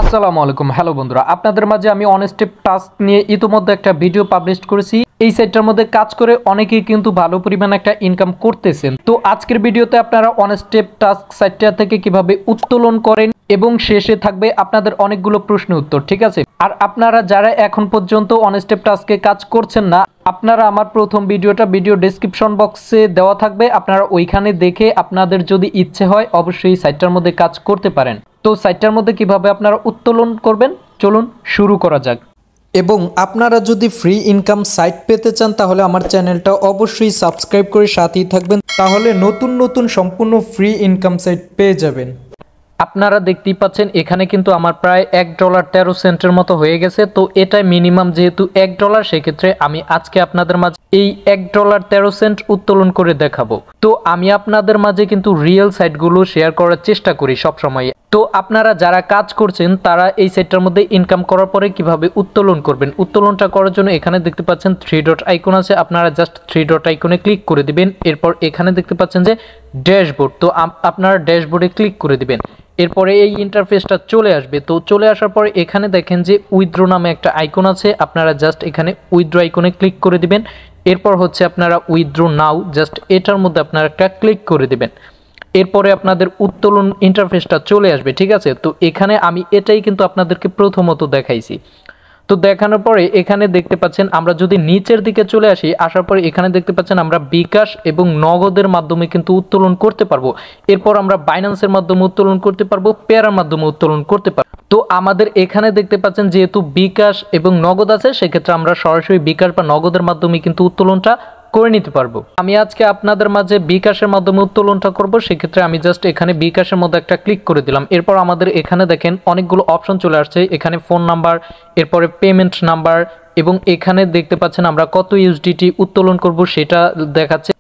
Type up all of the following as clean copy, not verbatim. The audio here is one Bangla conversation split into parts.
আসসালামু আলাইকুম। হ্যালো বন্ধুরা, আপনাদের মাঝে আমি অনস্টেপ টাস্ক নিয়ে ইতিমধ্যে একটা ভিডিও পাবলিশ করেছি। এই সাইটটার মধ্যে কাজ করে অনেকেই কিন্তু ভালো পরিমাণ একটা ইনকাম করতেছেন। তো আজকের ভিডিওতে আপনারা অনস্টেপ টাস্ক সাইটটা থেকে কিভাবে উত্তোলন করেন এবং শেষে থাকবে আপনাদের অনেকগুলো প্রশ্ন উত্তর, ঠিক আছে? আর আপনারা যারা এখন পর্যন্ত অনস্টেপ টাস্কে কাজ করছেন না, আপনারা আমার প্রথম ভিডিও ডেসক্রিপশন বক্সে দেওয়া থাকবে, আপনারা ওইখানে দেখে আপনাদের যদি ইচ্ছে হয় অবশ্যই সাইটটার মধ্যে কাজ করতে পারেন। তো সাইটটার মধ্যে কিভাবে আপনারা উত্তোলন করবেন চলুন শুরু করা যাক। এবং আপনারা যদি ফ্রি ইনকাম সাইট পেতে চান তাহলে আমার চ্যানেলটা অবশ্যই সাবস্ক্রাইব করে সাথেই থাকবেন, তাহলে নতুন নতুন সম্পূর্ণ ফ্রি ইনকাম সাইট পেয়ে যাবেন। আপনারা দেখতেই পাচ্ছেন এখানে কিন্তু আমার প্রায় $1.13 মতো হয়ে গেছে। তো এটাই মিনিমাম, যেহেতু $1, সেক্ষেত্রে আমি আজকে আপনাদের মাঝে এই $1.13 উত্তোলন করে দেখাবো। তো আমি আপনাদের মাঝে কিন্তু রিয়েল সাইটগুলো শেয়ার করার চেষ্টা করি সবসময়। তো আপনারা যারা কাজ করছেন তারা এই সাইটটার মধ্যে ইনকাম করার পরে কিভাবে উত্তোলন করবেন, উত্তোলনটা করার জন্য এখানে দেখতে পাচ্ছেন 3 ডট আইকন আছে, আপনারা জাস্ট 3 ডট আইকনে ক্লিক করে দিবেন। এরপর এখানে দেখতে পাচ্ছেন যে ড্যাশবোর্ড, তো আপনারা ড্যাশবোর্ডে ক্লিক করে দিবেন। এরপরে এই ইন্টারফেসটা চলে আসবে। তো চলে আসার পরে এখানে দেখেন যে উইথড্র নামে একটা আইকন আছে, আপনারা জাস্ট এখানে উইথড্র আইকনে ক্লিক করে দিবেন। এরপর হচ্ছে আপনারা উইথড্র নাও, জাস্ট এটার মধ্যে আপনারা একটা ক্লিক করে দিবেন। এরপরে আপনাদের উত্তোলন ইন্টারফেসটা চলে আসবে, ঠিক আছে? তো এখানে আমি এটাই কিন্তু আপনাদেরকে প্রথমত দেখাইছি। তো দেখানোর পরে এখানে দেখতে পাচ্ছেন, আমরা যদি নিচের দিকে চলে আসি, আসার পরে এখানে দেখতে পাচ্ছেন আমরা বিকাশ এবং নগদের মাধ্যমে কিন্তু উত্তোলন করতে পারবো। এরপর আমরা বাইন্যান্সের মাধ্যমে উত্তোলন করতে পারবো, পেয়ারের মাধ্যমে উত্তোলন করতে পারবো। তো আমাদের এখানে দেখতে পাচ্ছেন যেহেতু বিকাশ এবং নগদ আছে, সেক্ষেত্রে আমরা সরাসরি বিকাশ বা নগদের মাধ্যমে কিন্তু উত্তোলনটা করে নিতে পারবো। আমি আজকে আপনাদের মাঝে বিকাশের মাধ্যমে উত্তোলনটা করব, সেক্ষেত্রে আমি জাস্ট এখানে বিকাশের মধ্যে একটা ক্লিক করে দিলাম। এরপর আমাদের এখানে দেখেন অনেকগুলো অপশন চলে আসছে, এখানে ফোন নাম্বার, এরপরে পেমেন্ট নাম্বার, এবং এখানে দেখতে পাচ্ছেন আমরা কত ইউএসডিটি উত্তোলন করব সেটা দেখাচ্ছে।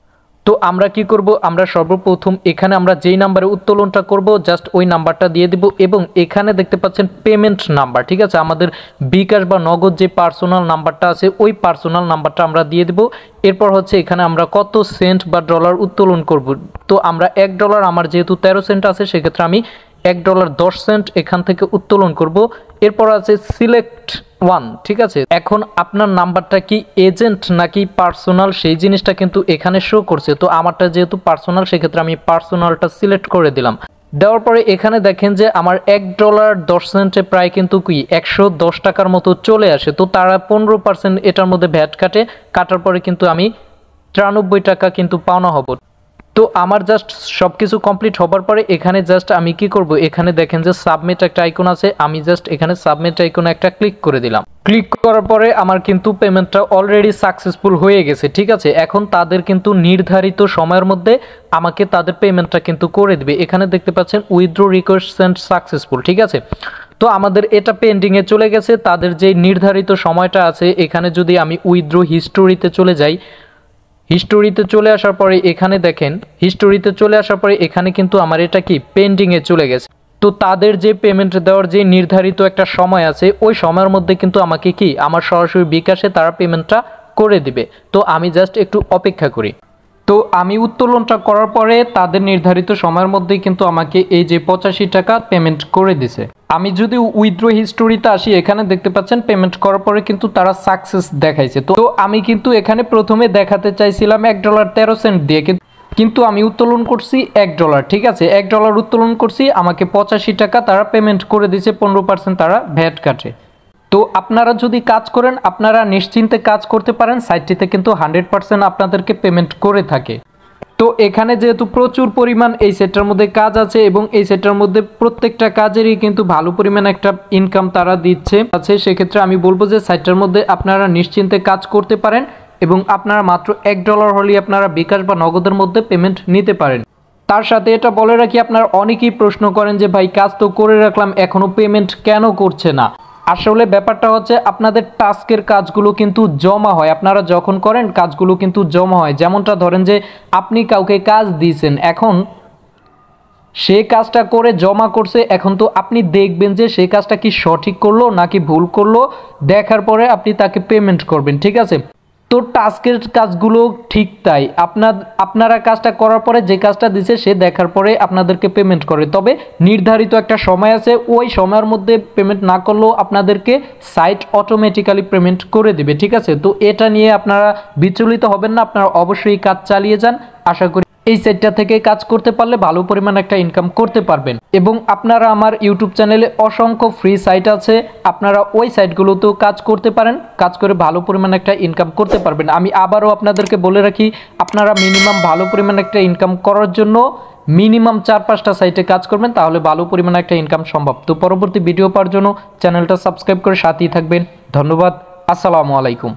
তো আমরা কি করব, আমরা সর্বপ্রথম এখানে আমরা যেই নাম্বারে উত্তোলনটা করব জাস্ট ওই নাম্বারটা দিয়ে দিব, এবং এখানে দেখতে পাচ্ছেন পেমেন্ট নাম্বার, ঠিক আছে? আমাদের বিকাশ বা নগদ যে পার্সোনাল নাম্বারটা আছে ওই পার্সোনাল নাম্বারটা আমরা দিয়ে দিব। এরপর হচ্ছে এখানে আমরা কত সেন্ট বা ডলার উত্তোলন করব। তো আমরা $1, আমার যেহেতু 13 সেন্ট আছে, সেক্ষেত্রে আমি $1.10 এখান থেকে উত্তোলন করব। এরপর আছে সিলেক্ট ওয়ান, ঠিক আছে? এখন আপনার নাম্বারটা কি এজেন্ট নাকি পার্সোনাল সেই জিনিসটা কিন্তু এখানে শো করছে। তো আমারটা যেহেতু পার্সোনাল, সেক্ষেত্রে আমি পার্সোনালটা সিলেক্ট করে দিলাম। দেওয়ার পরে এখানে দেখেন যে আমার $1.10 প্রায় কিন্তু কি 110 টাকার মতো চলে আসে। তো তারা 15% এটার মধ্যে ভ্যাট কাটার পরে কিন্তু আমি 93 টাকা কিন্তু পাওনা হব। তো আমার জাস্ট সবকিছু কমপ্লিট হবার পরে এখানে জাস্ট আমি কি করব, এখানে দেখেন যে সাবমিট একটা আইকন আছে, আমি জাস্ট এখানে সাবমিট আইকনে একটা ক্লিক করে দিলাম। ক্লিক করার পরে আমার কিন্তু পেমেন্টটা অলরেডি সাকসেসফুল হয়ে গেছে, ঠিক আছে? এখন তাদের কিন্তু নির্ধারিত সময়ের মধ্যে আমাকে তাদের পেমেন্টটা কিন্তু করে দিবে। এখানে দেখতে পাচ্ছেন উইথড্র রিকোয়েস্ট সেন্ড সাকসেসফুল, ঠিক আছে? তো আমাদের এটা পেন্ডিংয়ে চলে গেছে। তাদের যে নির্ধারিত সময়টা আছে, এখানে যদি আমি উইথড্র হিস্টোরিতে চলে যাই, হিস্টোরিতে চলে আসার পরে এখানে দেখেন, হিস্টোরিতে চলে আসার পরে এখানে কিন্তু আমার এটা কি পেন্ডিংয়ে চলে গেছে। তো তাদের যে পেমেন্ট দেওয়ার যে নির্ধারিত একটা সময় আছে, ওই সময়ের মধ্যে কিন্তু আমাকে কি আমার সরাসরি বিকাশে তারা পেমেন্টটা করে দিবে। তো আমি জাস্ট একটু অপেক্ষা করি। তো আমি উত্তোলনটা করার পরে তাদের নির্ধারিত সময়ের মধ্যেই কিন্তু আমাকে এই যে 85 টাকা পেমেন্ট করে দিছে। আমি যদি উইথড্র হিস্টোরিতে আসি, এখানে দেখতে পাচ্ছেন পেমেন্ট করার পরে কিন্তু তারা সাকসেস দেখাইছে। তো আমি কিন্তু এখানে প্রথমে দেখাতে চাইছিলাম $1.13 দিয়ে, কিন্তু আমি উত্তোলন করছি $1, ঠিক আছে? $1 উত্তোলন করছি, আমাকে 85 টাকা তারা পেমেন্ট করে দিয়েছে, 15% তারা ভ্যাট কাটে। তো আপনারা যদি কাজ করেন আপনারা নিশ্চিন্তে কাজ করতে পারেন, সাইটটিতে কিন্তু 100% আপনাদেরকে পেমেন্ট করে থাকে। তো এখানে যেহেতু প্রচুর পরিমাণ এই সেটটার মধ্যে কাজ আছে, এবং এই সেটটার মধ্যে প্রত্যেকটা কাজেরই কিন্তু ভালো পরিমাণ একটা ইনকাম তারা দিচ্ছে আছে, সেক্ষেত্রে আমি বলবো যে সাইটটার মধ্যে আপনারা নিশ্চিন্তে কাজ করতে পারেন, এবং আপনারা মাত্র $1 হলেই আপনারা বিকাশ বা নগদের মধ্যে পেমেন্ট নিতে পারেন। তার সাথে এটা বলে রাখি, আপনারা অনেকেই প্রশ্ন করেন যে ভাই কাজ তো করে রাখলাম এখনো পেমেন্ট কেন করছে না। আসলে ব্যাপারটা হচ্ছে আপনাদের টাস্কের কাজগুলো কিন্তু জমা হয়, আপনারা যখন করেন কাজগুলো কিন্তু জমা হয়। যেমনটা ধরেন যে আপনি কাউকে কাজ দিয়েছেন, এখন সে কাজটা করে জমা করছে, এখন তো আপনি দেখবেন যে সে কাজটা কি সঠিক করলো নাকি ভুল করলো, দেখার পরে আপনি তাকে পেমেন্ট করবেন, ঠিক আছে? তো টাস্কের কাজগুলো ঠিক তাই, আপনারা কাজটা করার পরে যে কাজটা দিছে সে দেখার পরে আপনাদেরকে পেমেন্ট করে, তবে নির্ধারিত একটা সময় আছে, ওই সময়ের মধ্যে পেমেন্ট না করলেও আপনাদেরকে সাইট অটোমেটিক্যালি পেমেন্ট করে দিবে, ঠিক আছে। তো এটা নিয়ে আপনারা বিচলিত হবেন না, আপনারা অবশ্যই কাজ চালিয়ে যান। আশা করি এই সাইটটা থেকে কাজ করতে পারলে ভালো পরিমাণ একটা ইনকাম করতে পারবেন। এবং আপনারা আমার ইউটিউব চ্যানেলে অসংখ্য ফ্রি সাইট আছে, আপনারা ওই সাইটগুলোতেও কাজ করতে পারেন, কাজ করে ভালো পরিমাণ একটা ইনকাম করতে পারবেন। আমি আবারও আপনাদেরকে বলে রাখি, আপনারা মিনিমাম ভালো পরিমাণ একটা ইনকাম করার জন্য মিনিমাম 4-5টা সাইটে কাজ করবেন, তাহলে ভালো পরিমাণ একটা ইনকাম সম্ভব। তো পরবর্তী ভিডিও পাওয়ার জন্য চ্যানেলটা সাবস্ক্রাইব করে সাথেই থাকবেন। ধন্যবাদ। আসসালামু আলাইকুম।